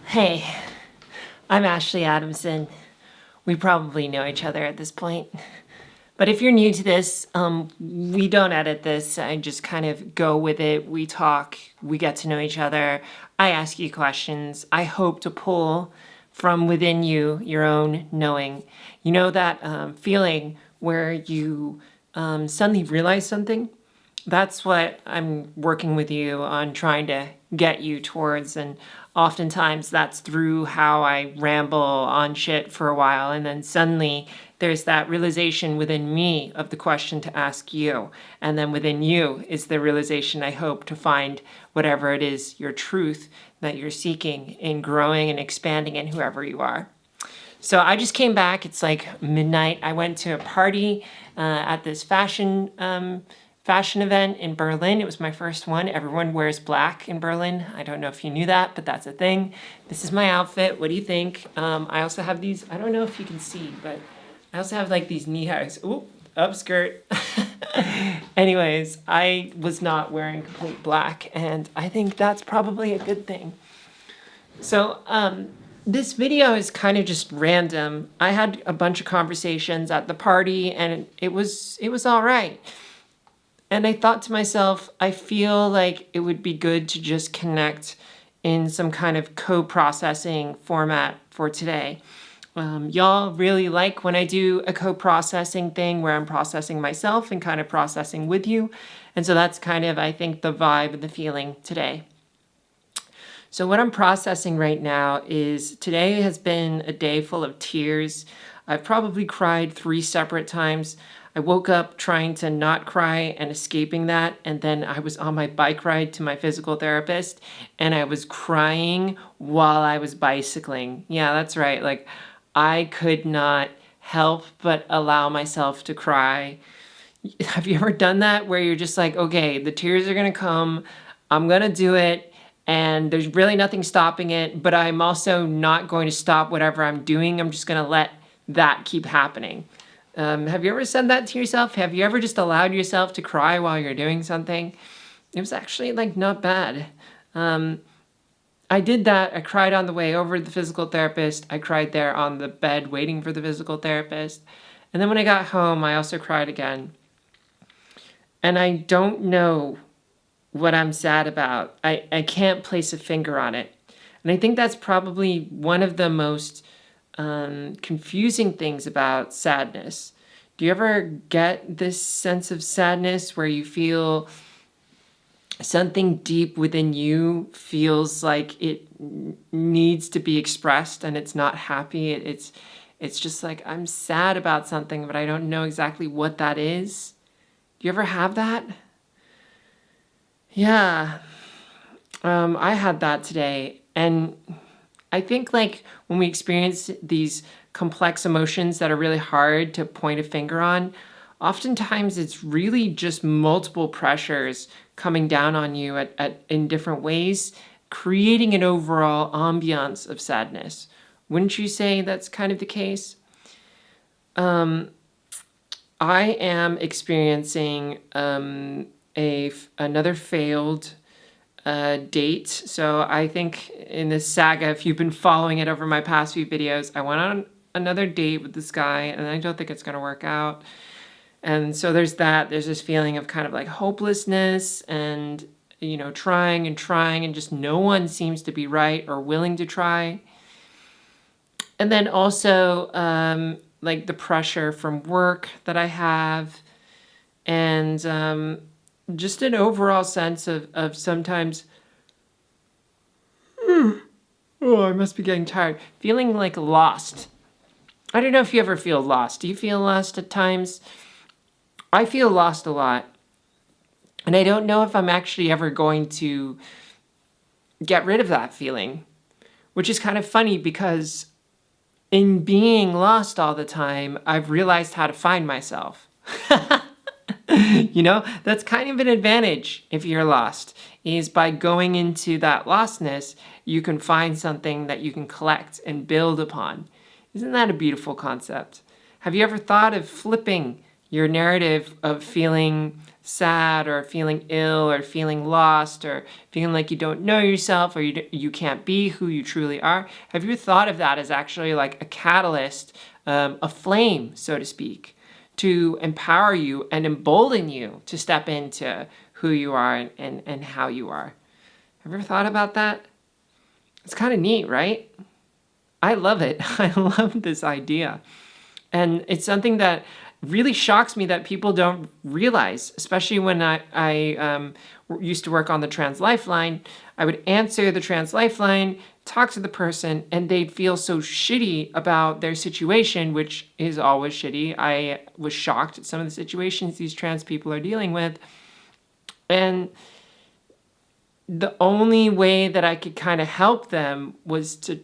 Hey, I'm Ashley Adamson. We probably know each other at this point. But if you're new to this, we don't edit this. I just kind of go with it. We talk, we get to know each other. I ask you questions. I hope to pull from within you your own knowing. You know that feeling where you suddenly realize something? That's what I'm working with you on trying to get you towards. And oftentimes that's through how I ramble on shit for a while. And then suddenly there's that realization within me of the question to ask you. And then within you is the realization, I hope, to find whatever it is, your truth that you're seeking in growing and expanding in whoever you are. So I just came back. It's like midnight. I went to a party at this fashion event in Berlin. It was my first one. Everyone wears black in Berlin. I don't know if you knew that, but that's a thing. This is my outfit. What do you think? I also have these, I don't know if you can see, but I also have like these knee highs. Ooh, upskirt. Anyways, I was not wearing complete black, and I think that's probably a good thing. So, this video is kind of just random. I had a bunch of conversations at the party, and it was all right. And I thought to myself, I feel like it would be good to just connect in some kind of co-processing format for today. Y'all really like when I do a co-processing thing where I'm processing myself and kind of processing with you. And so that's kind of, I think, the vibe and the feeling today. So what I'm processing right now is today has been a day full of tears. I've probably cried 3 separate times. I woke up trying to not cry and escaping that, and then I was on my bike ride to my physical therapist, and I was crying while I was bicycling. Yeah, that's right. Like, I could not help but allow myself to cry. Have you ever done that where you're just like, okay, the tears are going to come, I'm going to do it, and there's really nothing stopping it, but I'm also not going to stop whatever I'm doing. I'm just going to let that keep happening. Have you ever said that to yourself? Have you ever just allowed yourself to cry while you're doing something? It was actually like not bad. I did that. I cried on the way over to the physical therapist. I cried there on the bed waiting for the physical therapist. And then when I got home, I also cried again. And I don't know what I'm sad about. I can't place a finger on it. And I think that's probably one of the most confusing things about sadness. Do you ever get this sense of sadness where you feel something deep within you feels like it needs to be expressed and it's not happy? It's just like, I'm sad about something, but I don't know exactly what that is. Do you ever have that? Yeah, I had that today, and I think like when we experience these complex emotions that are really hard to point a finger on, oftentimes it's really just multiple pressures coming down on you in different ways, creating an overall ambiance of sadness. Wouldn't you say that's kind of the case? I am experiencing another failed date. So I think in this saga, if you've been following it over my past few videos, I went on another date with this guy, and I don't think it's going to work out. And so there's that. There's this feeling of kind of like hopelessness and, you know, trying and just no one seems to be right or willing to try. And then also like the pressure from work that I have, and just an overall sense of sometimes, oh, I must be getting tired, feeling like lost. I don't know if you ever feel lost. Do you feel lost at times? I feel lost a lot. And I don't know if I'm actually ever going to get rid of that feeling, which is kind of funny because in being lost all the time, I've realized how to find myself. You know, that's kind of an advantage if you're lost, is by going into that lostness, you can find something that you can collect and build upon. Isn't that a beautiful concept? Have you ever thought of flipping Your narrative of feeling sad or feeling ill or feeling lost or feeling like you don't know yourself or you can't be who you truly are. Have you thought of that as actually like a catalyst, a flame, so to speak, to empower you and embolden you to step into who you are and how you are? Have you ever thought about that? It's kind of neat, right? I love it. I love this idea. And it's something that really shocks me that people don't realize, especially when I used to work on the Trans Lifeline. I would answer the Trans Lifeline, talk to the person, and they'd feel so shitty about their situation, which is always shitty. I was shocked at some of the situations these trans people are dealing with. And the only way that I could kind of help them was to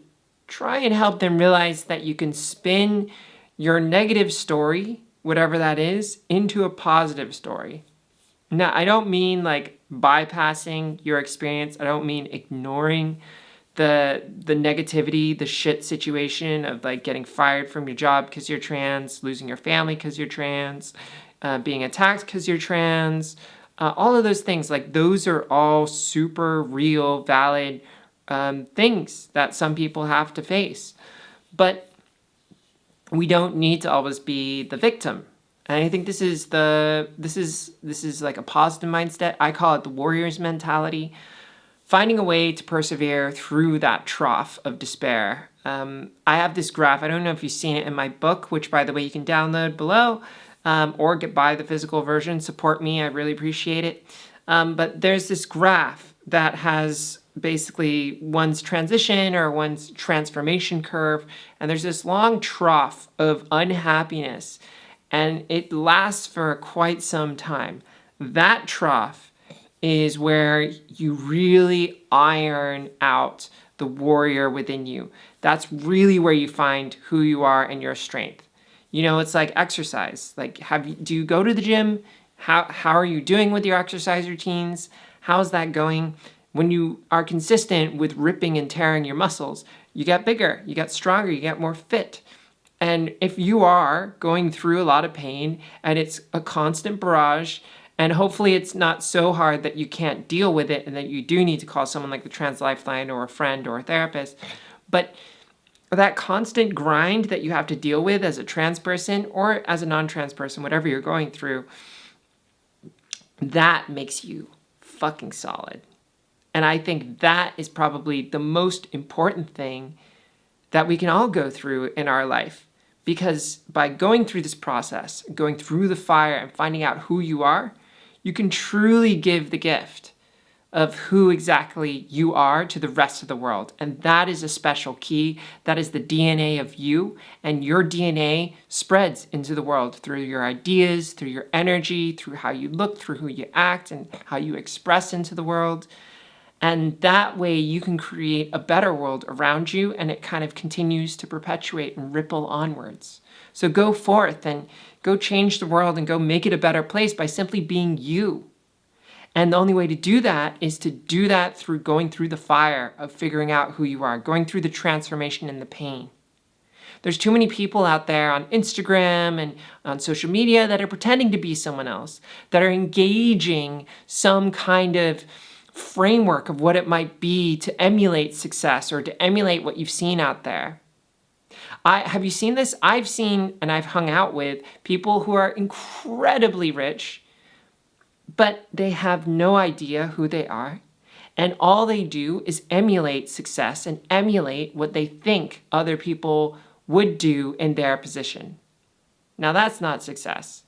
try and help them realize that you can spin your negative story, whatever that is, into a positive story. Now, I don't mean like bypassing your experience. I don't mean ignoring the negativity, the shit situation of like getting fired from your job because you're trans, losing your family because you're trans, being attacked because you're trans, all of those things. Like those are all super real, valid things that some people have to face. But we don't need to always be the victim. And I think this is like a positive mindset. I call it the warrior's mentality. Finding a way to persevere through that trough of despair. I have this graph. I don't know if you've seen it in my book, which, by the way, you can download below or buy the physical version. Support me. I really appreciate it. But there's this graph that has basically one's transition or one's transformation curve. And there's this long trough of unhappiness. And it lasts for quite some time. That trough is where you really iron out the warrior within you. That's really where you find who you are and your strength. You know, it's like exercise. Like, do you go to the gym? How are you doing with your exercise routines? How's that going? When you are consistent with ripping and tearing your muscles, you get bigger, you get stronger, you get more fit. And if you are going through a lot of pain and it's a constant barrage, and hopefully it's not so hard that you can't deal with it and that you do need to call someone like the Trans Lifeline or a friend or a therapist, but that constant grind that you have to deal with as a trans person or as a non-trans person, whatever you're going through, that makes you fucking solid. And I think that is probably the most important thing that we can all go through in our life. Because by going through this process, going through the fire and finding out who you are, you can truly give the gift of who exactly you are to the rest of the world. And that is a special key. That is the DNA of you. And your DNA spreads into the world through your ideas, through your energy, through how you look, through who you act, and how you express into the world. And that way you can create a better world around you, and it kind of continues to perpetuate and ripple onwards. So go forth and go change the world and go make it a better place by simply being you. And the only way to do that is to do that through going through the fire of figuring out who you are, going through the transformation and the pain. There's too many people out there on Instagram and on social media that are pretending to be someone else, that are engaging some kind of framework of what it might be to emulate success or to emulate what you've seen out there. Have you seen this? I've seen and I've hung out with people who are incredibly rich, but they have no idea who they are. And all they do is emulate success and emulate what they think other people would do in their position. Now that's not success.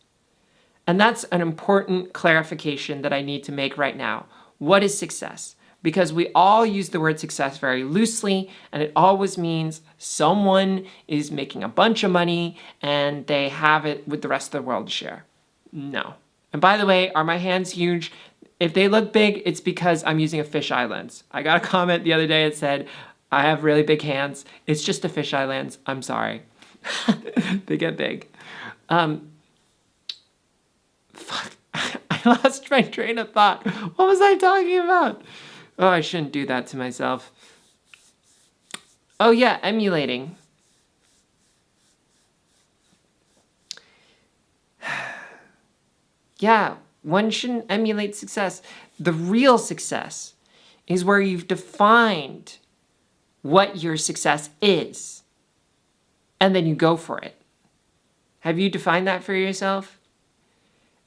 And that's an important clarification that I need to make right now. What is success? Because we all use the word success very loosely, and it always means someone is making a bunch of money and they have it with the rest of the world to share. No. And by the way, are my hands huge? If they look big, it's because I'm using a fisheye lens. I got a comment the other day that said, I have really big hands. It's just a fisheye lens. I'm sorry. They get big. Fuck. I lost my train of thought. What was I talking about? Oh, I shouldn't do that to myself. Oh yeah, emulating. Yeah, one shouldn't emulate success. The real success is where you've defined what your success is, and then you go for it. Have you defined that for yourself?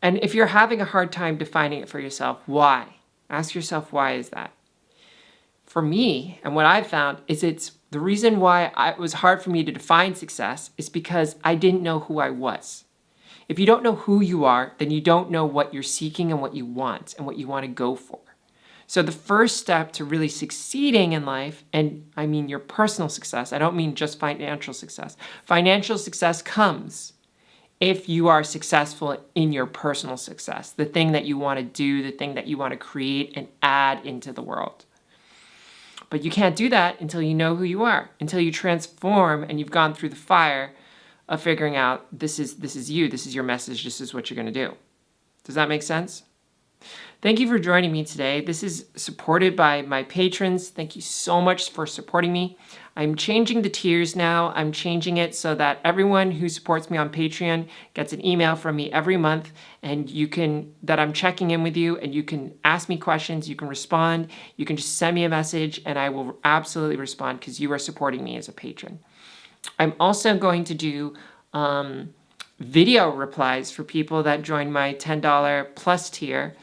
And if you're having a hard time defining it for yourself, why? Ask yourself, why is that? For me, and what I've found is it's the reason why it was hard for me to define success is because I didn't know who I was. If you don't know who you are, then you don't know what you're seeking and what you want to go for. So the first step to really succeeding in life, and I mean your personal success, I don't mean just financial success. Financial success comes if you are successful in your personal success, the thing that you want to do, the thing that you want to create and add into the world. But you can't do that until you know who you are, until you transform and you've gone through the fire of figuring out this is you, this is your message, this is what you're going to do. Does that make sense? Thank you for joining me today. This is supported by my patrons. Thank you so much for supporting me. I'm changing the tiers now. I'm changing it so that everyone who supports me on Patreon gets an email from me every month, and that I'm checking in with you, and you can ask me questions, you can respond, you can just send me a message, and I will absolutely respond because you are supporting me as a patron. I'm also going to do video replies for people that join my $10 plus tier.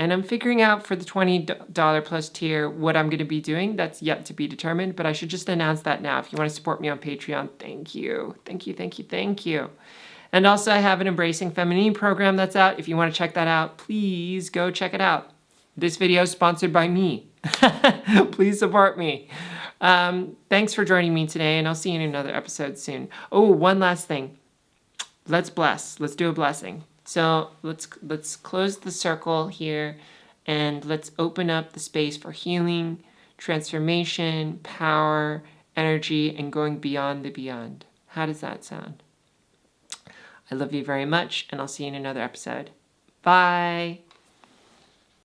And I'm figuring out for the $20 plus tier what I'm going to be doing. That's yet to be determined, but I should just announce that now. If you want to support me on Patreon, thank you. Thank you, thank you, thank you. And also I have an Embracing Femininity program that's out. If you want to check that out, please go check it out. This video is sponsored by me. Please support me. Thanks for joining me today, and I'll see you in another episode soon. Oh, one last thing. Let's bless. Let's do a blessing. So let's close the circle here, and let's open up the space for healing, transformation, power, energy, and going beyond the beyond. How does that sound? I love you very much, and I'll see you in another episode. Bye.